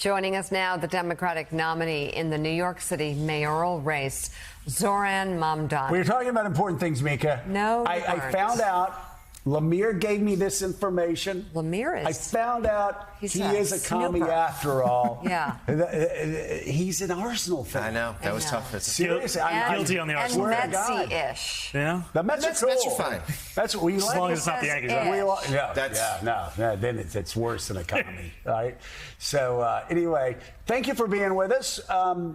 Joining us now, the Democratic nominee in the New York City mayoral race, Zohran Mamdani. We were talking about important things, Mika. No, I found out. Lemire gave me this information. Lemire is. I found out he is a commie after all. Yeah. He's an Arsenal fan. I know. That was tough. Seriously, I'm guilty on the Arsenal. And Metsy-ish. Yeah. The Mets are Mets cool. are fine. That's what we like. As long as it's not the Yankees. Right? Then it's worse than a commie, right? So anyway, thank you for being with us.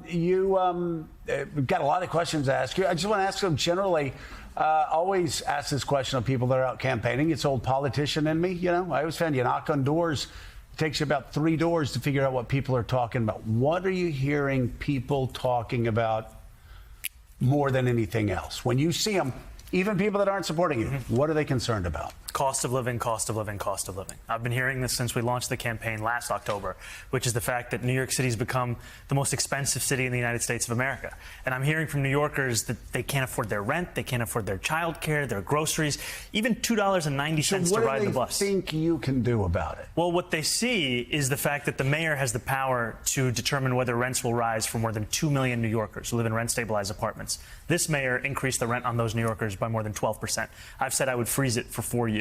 We've got a lot of questions to ask you. I just want to ask them generally. Always ask this question of people that are out campaigning. It's old politician in me, you know. I always found you knock on doors. It takes you about 3 doors to figure out what people are talking about. What are you hearing people talking about more than anything else? When you see them, even people that aren't supporting you, what are they concerned about? Cost of living, cost of living, cost of living. I've been hearing this since we launched the campaign last October, which is the fact that New York City's become the most expensive city in the United States of America. And I'm hearing from New Yorkers that they can't afford their rent, they can't afford their child care, their groceries, even $2.90 to ride the bus. What do they think you can do about it? Well, what they see is the fact that the mayor has the power to determine whether rents will rise for more than 2 million New Yorkers who live in rent-stabilized apartments. This mayor increased the rent on those New Yorkers by more than 12%. I've said I would freeze it for 4 years.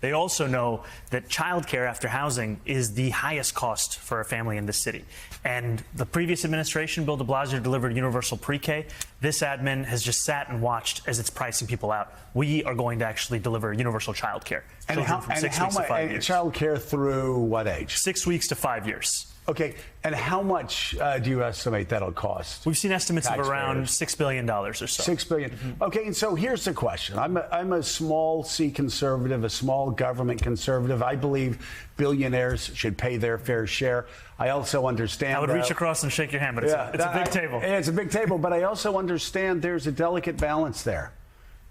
They also know that childcare after housing is the highest cost for a family in this city. And the previous administration, Bill de Blasio, delivered universal pre-K. This admin has just sat and watched as it's pricing people out. We are going to actually deliver universal childcare. And how much childcare through what age? 6 weeks to 5 years. Okay, and how much do you estimate that'll cost? We've seen estimates of around $6 billion or so. $6 billion. Okay, and so here's the question. I'm a small C conservative, a small government conservative. I believe billionaires should pay their fair share. I also understand. I would reach across and shake your hand, but it's a big table. It's a big table, but I also understand there's a delicate balance there.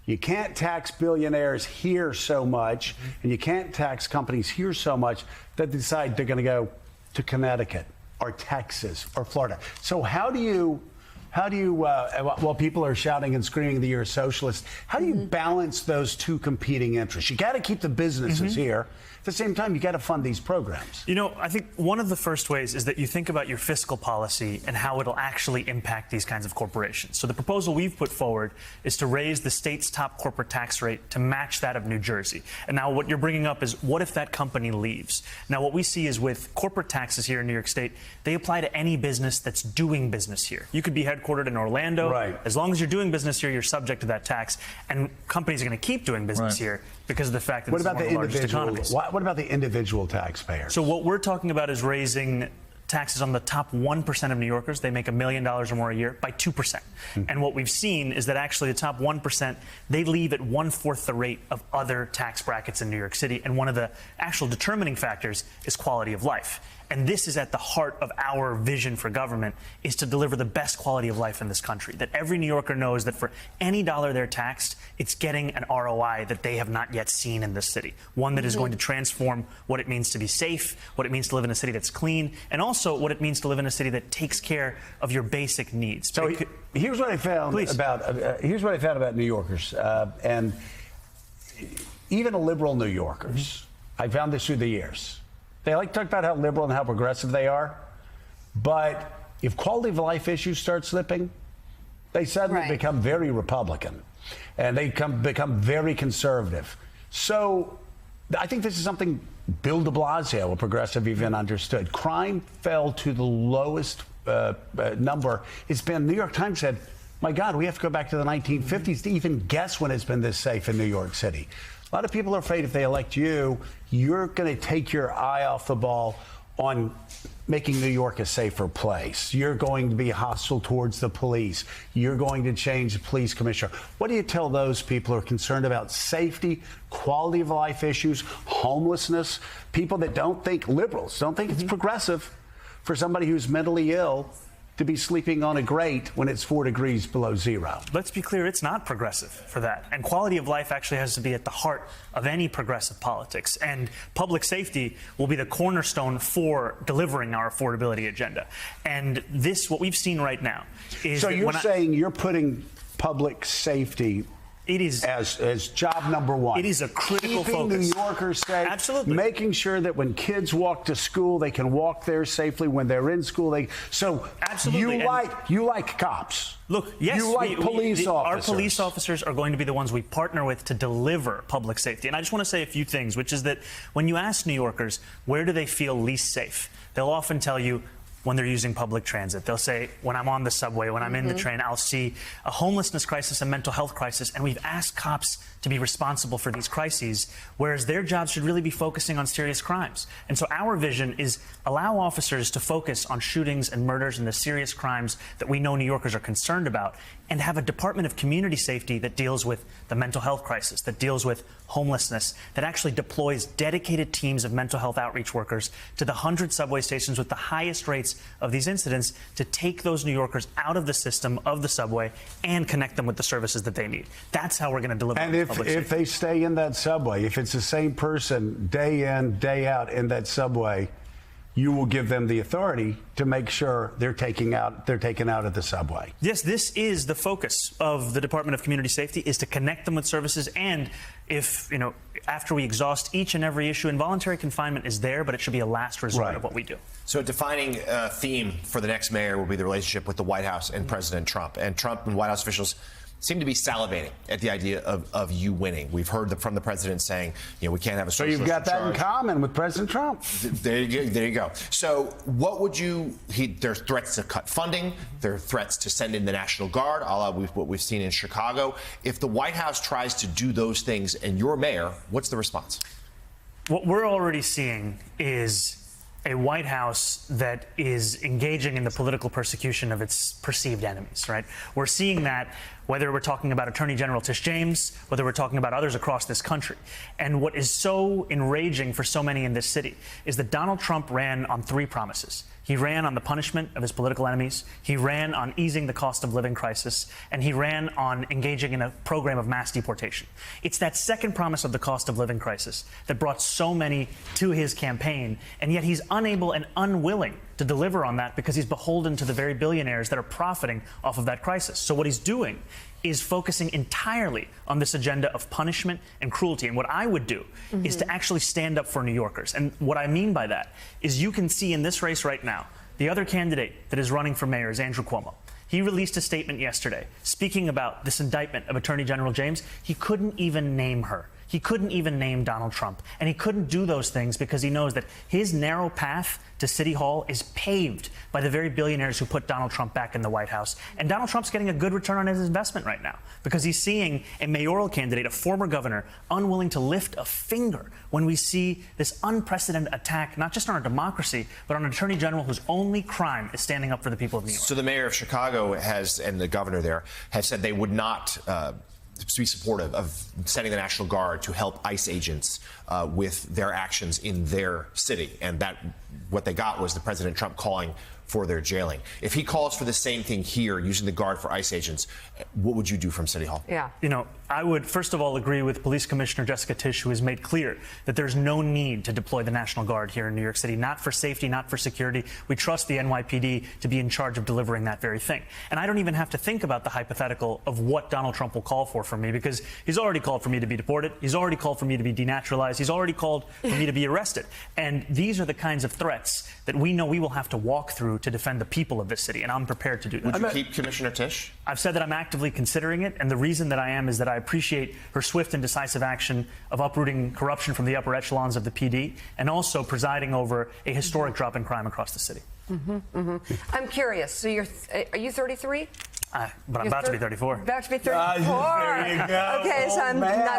You can't tax billionaires here so much, and you can't tax companies here so much that they decide they're going to go to Connecticut or Texas or Florida. So how do you, while people are shouting and screaming that you're a socialist, how do you balance those two competing interests? You got to keep the businesses here. At the same time, you got to fund these programs. You know, I think one of the first ways is that you think about your fiscal policy and how it'll actually impact these kinds of corporations. So the proposal we've put forward is to raise the state's top corporate tax rate to match that of New Jersey. And now what you're bringing up is, what if that company leaves? Now, what we see is with corporate taxes here in New York State, they apply to any business that's doing business here. You could be headquartered in Orlando. Right. As long as you're doing business here, you're subject to that tax. And companies are going to keep doing business here because of the fact that it's one of the largest economies. What about the individual taxpayer? So what we're talking about is raising taxes on the top 1% of New Yorkers. They make $1 million or more a year by 2%. And what we've seen is that actually the top 1%, they leave at 1/4 the rate of other tax brackets in New York City. And one of the actual determining factors is quality of life. And this is at the heart of our vision for government, is to deliver the best quality of life in this country. That every New Yorker knows that for any dollar they're taxed, it's getting an ROI that they have not yet seen in this city. One that is going to transform what it means to be safe, what it means to live in a city that's clean, and also what it means to live in a city that takes care of your basic needs. So here's what I found about New Yorkers, and even liberal New Yorkers. I found this through the years. They like to talk about how liberal and how progressive they are, but if quality of life issues start slipping, they suddenly become very Republican, and they become very conservative. So I think this is something Bill de Blasio, a progressive, even understood. Crime fell to the lowest number. It's been, New York Times said, my God, we have to go back to the 1950s to even guess when it's been this safe in New York City. A lot of people are afraid if they elect you, you're going to take your eye off the ball on making New York a safer place. You're going to be hostile towards the police. You're going to change the police commissioner. What do you tell those people who are concerned about safety, quality of life issues, homelessness, people that don't think, liberals, don't think it's progressive for somebody who's mentally ill to be sleeping on a grate when it's 4 degrees below zero? Let's be clear, it's not progressive for that. And quality of life actually has to be at the heart of any progressive politics. And public safety will be the cornerstone for delivering our affordability agenda. And this, what we've seen right now, is... So you're saying you're putting public safety It is as job number one. It is a critical Keeping focus. New Yorkers safe. Absolutely. Making sure that when kids walk to school, they can walk there safely. When they're in school, Absolutely. you like cops. Look, yes, you like police officers. Our police officers are going to be the ones we partner with to deliver public safety. And I just want to say a few things, which is that when you ask New Yorkers, where do they feel least safe? They'll often tell you when they're using public transit. They'll say, when I'm on the subway, when I'm in the train, I'll see a homelessness crisis, a mental health crisis, and we've asked cops to be responsible for these crises, whereas their job should really be focusing on serious crimes. And so our vision is allow officers to focus on shootings and murders and the serious crimes that we know New Yorkers are concerned about, and have a Department of Community Safety that deals with the mental health crisis, that deals with homelessness, that actually deploys dedicated teams of mental health outreach workers to the 100 subway stations with the highest rates of these incidents to take those New Yorkers out of the system of the subway and connect them with the services that they need. That's how we're going to deliver. And if they stay in that subway, if it's the same person day in, day out in that subway, you will give them the authority to make sure they're taken out of the subway. Yes, this is the focus of the Department of Community Safety, is to connect them with services. And if, after we exhaust each and every issue, involuntary confinement is there, but it should be a last resort of what we do. So a defining theme for the next mayor will be the relationship with the White House and President Trump. And Trump and White House officials seem to be salivating at the idea of you winning. We've heard from the president saying, we can't have a socialist. So you've got that in common with President Trump. There you go. So what would there's threats to cut funding. There are threats to send in the National Guard, a la what we've seen in Chicago. If the White House tries to do those things and you're mayor, what's the response? What we're already seeing is a White House that is engaging in the political persecution of its perceived enemies, right? We're seeing that whether we're talking about Attorney General Tish James, whether we're talking about others across this country. And what is so enraging for so many in this city is that Donald Trump ran on 3 promises. He ran on the punishment of his political enemies, he ran on easing the cost of living crisis, and he ran on engaging in a program of mass deportation. It's that second promise of the cost of living crisis that brought so many to his campaign, and yet he's unable and unwilling to deliver on that because he's beholden to the very billionaires that are profiting off of that crisis. So what he's doing is focusing entirely on this agenda of punishment and cruelty. And what I would do is to actually stand up for New Yorkers. And what I mean by that is you can see in this race right now, the other candidate that is running for mayor is Andrew Cuomo. He released a statement yesterday speaking about this indictment of Attorney General James. He couldn't even name her. He couldn't even name Donald Trump. And he couldn't do those things because he knows that his narrow path to City Hall is paved by the very billionaires who put Donald Trump back in the White House. And Donald Trump's getting a good return on his investment right now because he's seeing a mayoral candidate, a former governor, unwilling to lift a finger when we see this unprecedented attack, not just on our democracy, but on an attorney general whose only crime is standing up for the people of New York. So the mayor of Chicago and the governor there have said they would not be supportive of sending the National Guard to help ICE agents with their actions in their city. And that what they got was the President Trump calling for their jailing. If he calls for the same thing here, using the Guard for ICE agents, what would you do from City Hall? Yeah. I would, first of all, agree with Police Commissioner Jessica Tisch, who has made clear that there's no need to deploy the National Guard here in New York City, not for safety, not for security. We trust the NYPD to be in charge of delivering that very thing. And I don't even have to think about the hypothetical of what Donald Trump will call for me, because he's already called for me to be deported. He's already called for me to be denaturalized. He's already called for me to be arrested. And these are the kinds of threats that we know we will have to walk through to defend the people of this city, and I'm prepared to do that. Would you keep Commissioner Tisch? I've said that I'm actively considering it, and the reason that I am is that I appreciate her swift and decisive action of uprooting corruption from the upper echelons of the PD and also presiding over a historic drop in crime across the city. I'm curious. So are you 33? But I'm about to be 34. About to be 34. There you go. Okay, so I'm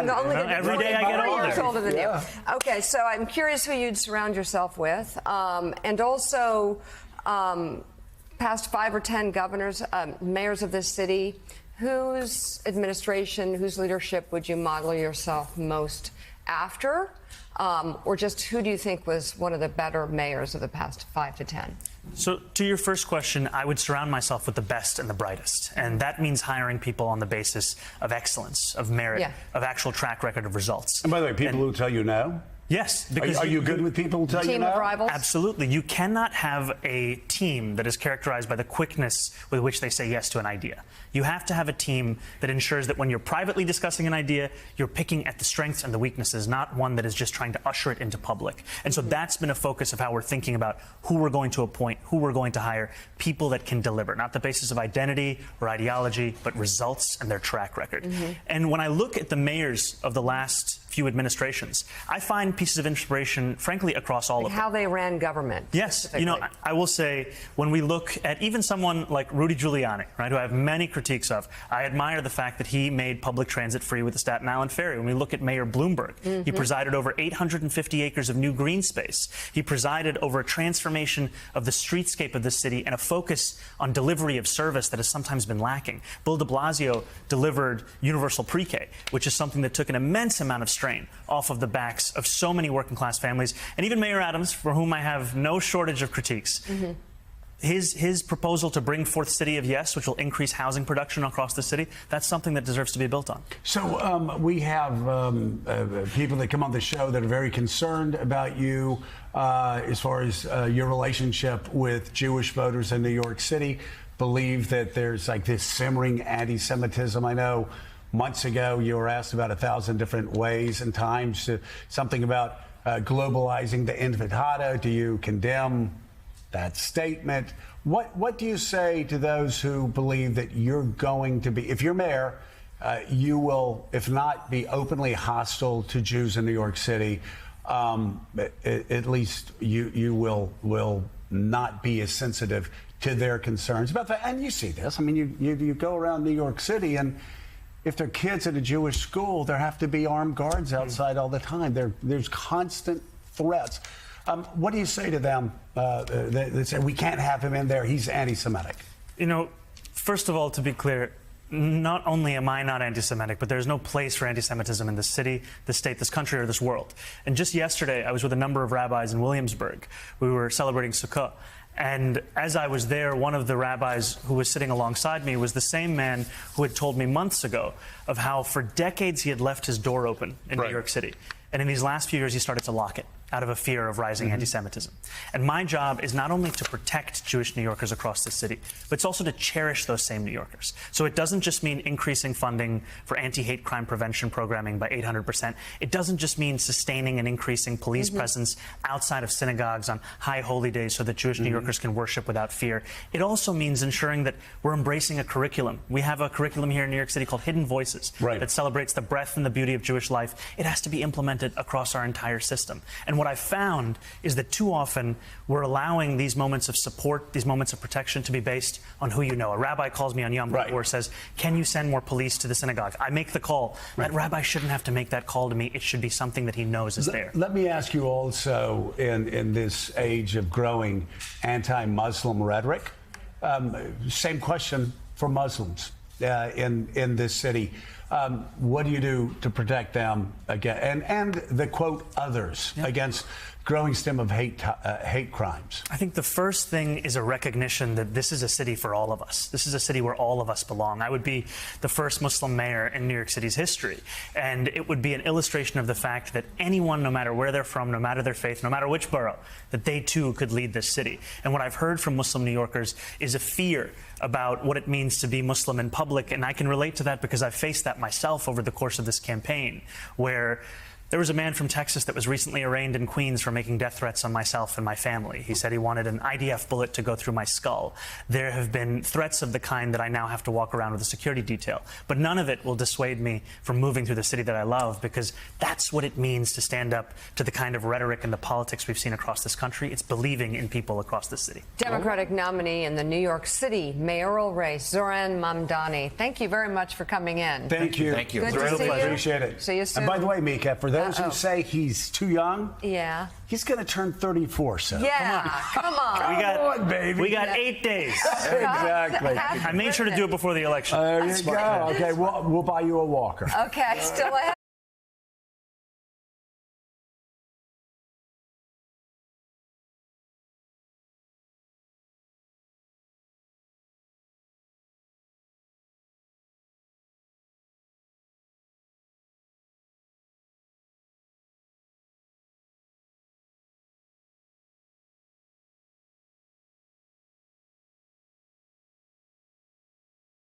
only going to be Every day I get 24 years older. older than you. Okay, so I'm curious who you'd surround yourself with, and also past 5 or 10 governors, mayors of this city. Whose administration, whose leadership would you model yourself most after? Or just who do you think was one of the better mayors of the past 5 to 10? So to your first question, I would surround myself with the best and the brightest. And that means hiring people on the basis of excellence, of merit, of actual track record of results. And by the way, people who tell you no, Yes, because Are you good with people who tell you Team no? of rivals? Absolutely. You cannot have a team that is characterized by the quickness with which they say yes to an idea. You have to have a team that ensures that when you're privately discussing an idea, you're picking at the strengths and the weaknesses, not one that is just trying to usher it into public. And so that's been a focus of how we're thinking about who we're going to appoint, who we're going to hire, people that can deliver, not the basis of identity or ideology, but results and their track record. And when I look at the mayors of the last few administrations, I find pieces of inspiration, frankly, across all of them. How they ran government. Yes, you know, I will say when we look at even someone like Rudy Giuliani, right, who I have many critiques of, I admire the fact that he made public transit free with the Staten Island Ferry. When we look at Mayor Bloomberg, he presided over 850 acres of new green space. He presided over a transformation of the streetscape of the city and a focus on delivery of service that has sometimes been lacking. Bill de Blasio delivered universal pre-K, which is something that took an immense amount of strain off of the backs of so many working class families, and even Mayor Adams, for whom I have no shortage of critiques. His proposal to bring forth City of Yes, which will increase housing production across the city, that's something that deserves to be built on. So we have people that come on the show that are very concerned about you as far as your relationship with Jewish voters in New York City, believe that there's like this simmering anti-Semitism. I know months ago you were asked about 1,000 different ways and times, something about globalizing the Intifada. Do you condemn that statement? What do you say to those who believe that you're going to be, if you're mayor, you will, if not be openly hostile to Jews in New York City, at least you will not be as sensitive to their concerns about that? And you see this. I mean, you go around New York City, and if they're kids at a Jewish school, there have to be armed guards outside all the time. There's constant threats. What do you say to them that say we can't have him in there, he's anti-Semitic? You know, first of all, to be clear, not only am I not anti-Semitic, but there's no place for anti-Semitism in this city, this state, this country, or this world. And just yesterday, I was with a number of rabbis in Williamsburg. We were celebrating Sukkot. And as I was there, one of the rabbis who was sitting alongside me was the same man who had told me months ago of how for decades he had left his door open in New York City. And in these last few years, he started to lock it out of a fear of rising anti-Semitism. And my job is not only to protect Jewish New Yorkers across the city, but it's also to cherish those same New Yorkers. So it doesn't just mean increasing funding for anti-hate crime prevention programming by 800%. It doesn't just mean sustaining and increasing police presence outside of synagogues on high holy days so that Jewish New Yorkers can worship without fear. It also means ensuring that we're embracing a curriculum. We have a curriculum here in New York City called Hidden Voices that celebrates the breadth and the beauty of Jewish life. It has to be implemented across our entire system. And what I've found is that too often we're allowing these moments of support, these moments of protection to be based on who you know. A rabbi calls me on Yom Kippur, says, can you send more police to the synagogue? I make the call. That rabbi shouldn't have to make that call to me. It should be something that he knows is there. Let me ask you also, in this age of growing anti-Muslim rhetoric, same question for Muslims in this city. What do you do to protect them again and the quote others against growing stem of hate crimes? I think the first thing is a recognition that this is a city for all of us. This is a city where all of us belong. I would be the first Muslim mayor in New York City's history, and it would be an illustration of the fact that anyone, no matter where they're from, no matter their faith, no matter which borough, that they too could lead this city. And what I've heard from Muslim New Yorkers is a fear about what it means to be Muslim in public, and I can relate to that because I've faced that myself over the course of this campaign, where there was a man from Texas that was recently arraigned in Queens for making death threats on myself and my family. He said he wanted an IDF bullet to go through my skull. There have been threats of the kind that I now have to walk around with a security detail. But none of it will dissuade me from moving through the city that I love, because that's what it means to stand up to the kind of rhetoric and the politics we've seen across this country. It's believing in people across the city. Democratic nominee in the New York City mayoral race, Zohran Mamdani. Thank you very much for coming in. Thank you. Thank you. Good to see you. Appreciate it. See you soon. And by the way, Mika, for those who say he's too young, he's going to turn 34 soon. Yeah, come on. We got 8 days. Exactly. I made sure to do it before the election. There you go. Okay, we'll buy you a walker. Okay, still ahead.